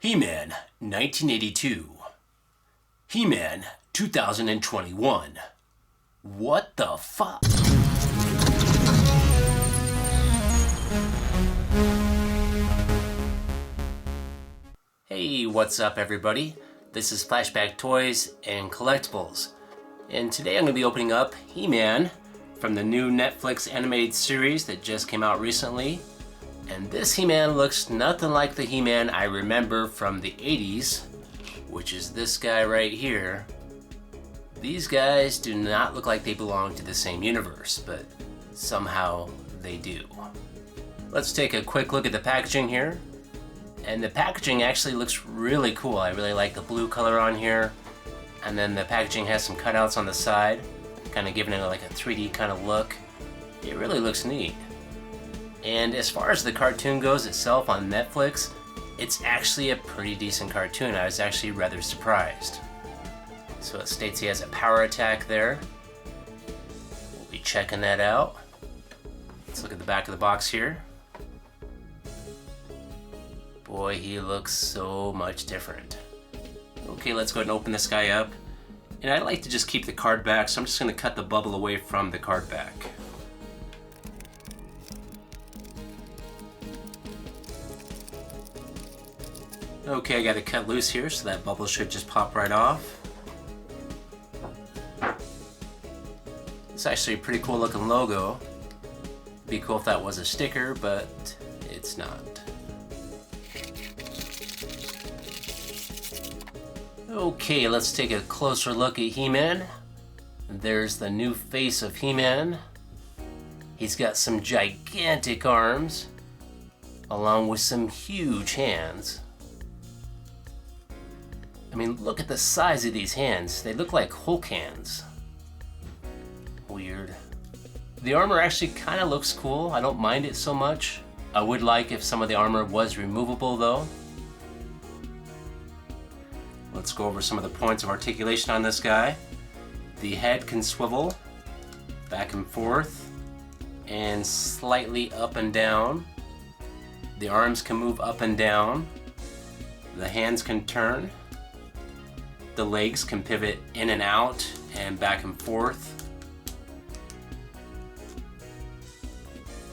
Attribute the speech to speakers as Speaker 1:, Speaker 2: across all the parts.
Speaker 1: He-Man 1982. He-Man 2021. What the fuck? Hey, what's up everybody? This is Flashback Toys and Collectibles. And today I'm going to be opening up He-Man from the new Netflix animated series that just came out recently. And this He-Man looks nothing like the He-Man I remember from the 80s, which is this guy right here. These guys do not look like they belong to the same universe, but somehow they do. Let's take a quick look at the packaging here. And the packaging actually looks really cool. I really like the blue color on here. And then the packaging has some cutouts on the side, kind of giving it like a 3D kind of look. It really looks neat. And as far as the cartoon goes itself on Netflix, it's actually a pretty decent cartoon. I was actually rather surprised. So it states he has a power attack there. We'll be checking that out. Let's look at the back of the box here. Boy, he looks so much different. Okay, let's go ahead and open this guy up. And I like to just keep the card back, so I'm just going to cut the bubble away from the card back. Okay, I got it cut loose here, so that bubble should just pop right off. It's actually a pretty cool looking logo. It'd be cool if that was a sticker, but it's not. Okay, let's take a closer look at He-Man. There's the new face of He-Man. He's got some gigantic arms, along with some huge hands. I mean, look at the size of these hands. They look like Hulk hands. Weird. The armor actually kind of looks cool. I don't mind it so much. I would like if some of the armor was removable though. Let's go over some of the points of articulation on this guy. The head can swivel back and forth and slightly up and down. The arms can move up and down. The hands can turn. The legs can pivot in and out and back and forth.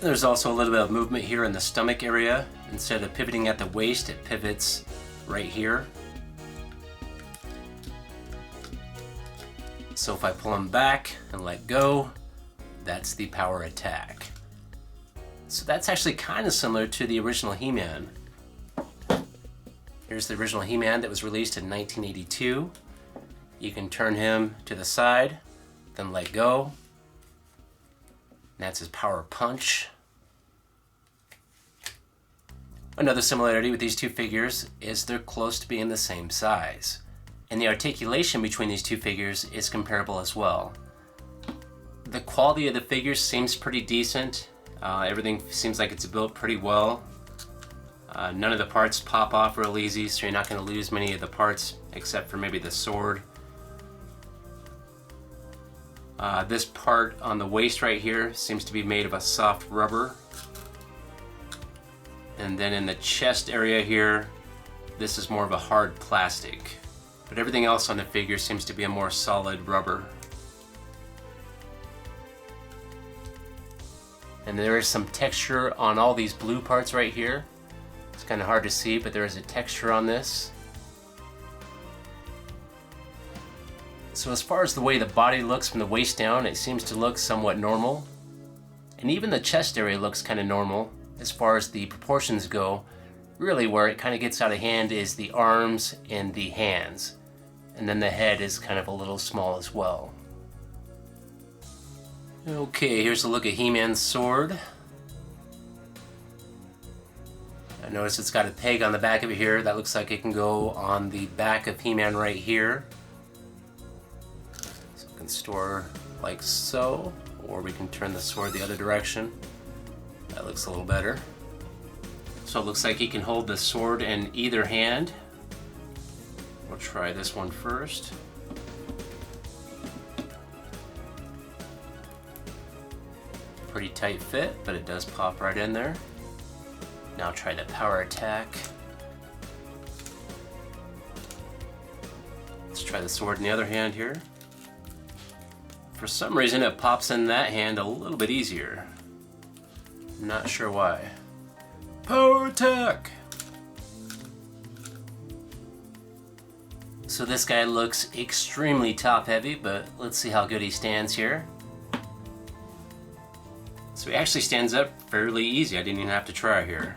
Speaker 1: There's also a little bit of movement here in the stomach area. Instead of pivoting at the waist, it pivots right here. So if I pull him back and let go, that's the power attack. So that's actually kind of similar to the original He-Man. Here's the original He-Man that was released in 1982. You can turn him to the side, then let go. And that's his power punch. Another similarity with these two figures is they're close to being the same size. And the articulation between these two figures is comparable as well. The quality of the figures seems pretty decent. Everything seems like it's built pretty well. None of the parts pop off real easy, so you're not going to lose many of the parts except for maybe the sword. This part on the waist right here seems to be made of a soft rubber. And then in the chest area here, this is more of a hard plastic. But everything else on the figure seems to be a more solid rubber. And there is some texture on all these blue parts right here. It's kind of hard to see, but there is a texture on this. So as far as the way the body looks from the waist down, it seems to look somewhat normal. And even the chest area looks kind of normal as far as the proportions go. Really where it kind of gets out of hand is the arms and the hands. And then the head is kind of a little small as well. Okay, here's a look at He-Man's sword. I notice it's got a peg on the back of it here. That looks like it can go on the back of He-Man right here. So we can store like so, or we can turn the sword the other direction. That looks a little better. So it looks like he can hold the sword in either hand. We'll try this one first. Pretty tight fit, but it does pop right in there. Now try the power attack. Let's try the sword in the other hand here. For some reason it pops in that hand a little bit easier. I'm not sure why. Power attack! So this guy looks extremely top heavy, but let's see how good he stands here. So he actually stands up fairly easy. I didn't even have to try here.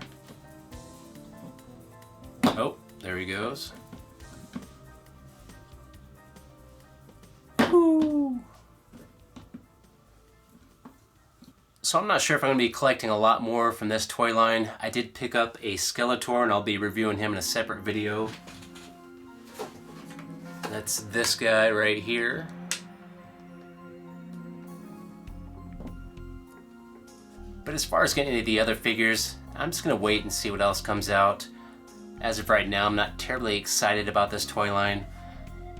Speaker 1: Oh, there he goes. Woo. So I'm not sure if I'm going to be collecting a lot more from this toy line. I did pick up a Skeletor and I'll be reviewing him in a separate video. That's this guy right here. But as far as getting into the other figures, I'm just going to wait and see what else comes out. As of right now, I'm not terribly excited about this toy line.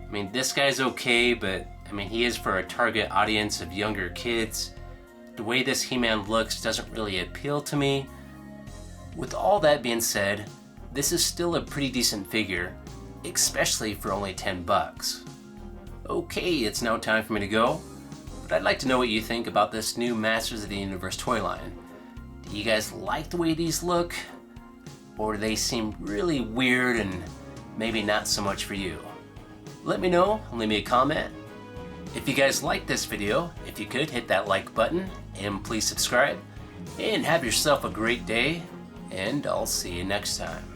Speaker 1: I mean, this guy's okay, but I mean, he is for a target audience of younger kids. The way this He-Man looks doesn't really appeal to me. With all that being said, this is still a pretty decent figure, especially for only 10 bucks. Okay, it's now time for me to go, but I'd like to know what you think about this new Masters of the Universe toy line. Do you guys like the way these look? Or do they seem really weird and maybe not so much for you? Let me know, leave me a comment. If you guys liked this video, if you could hit that like button and please subscribe, and have yourself a great day, and I'll see you next time.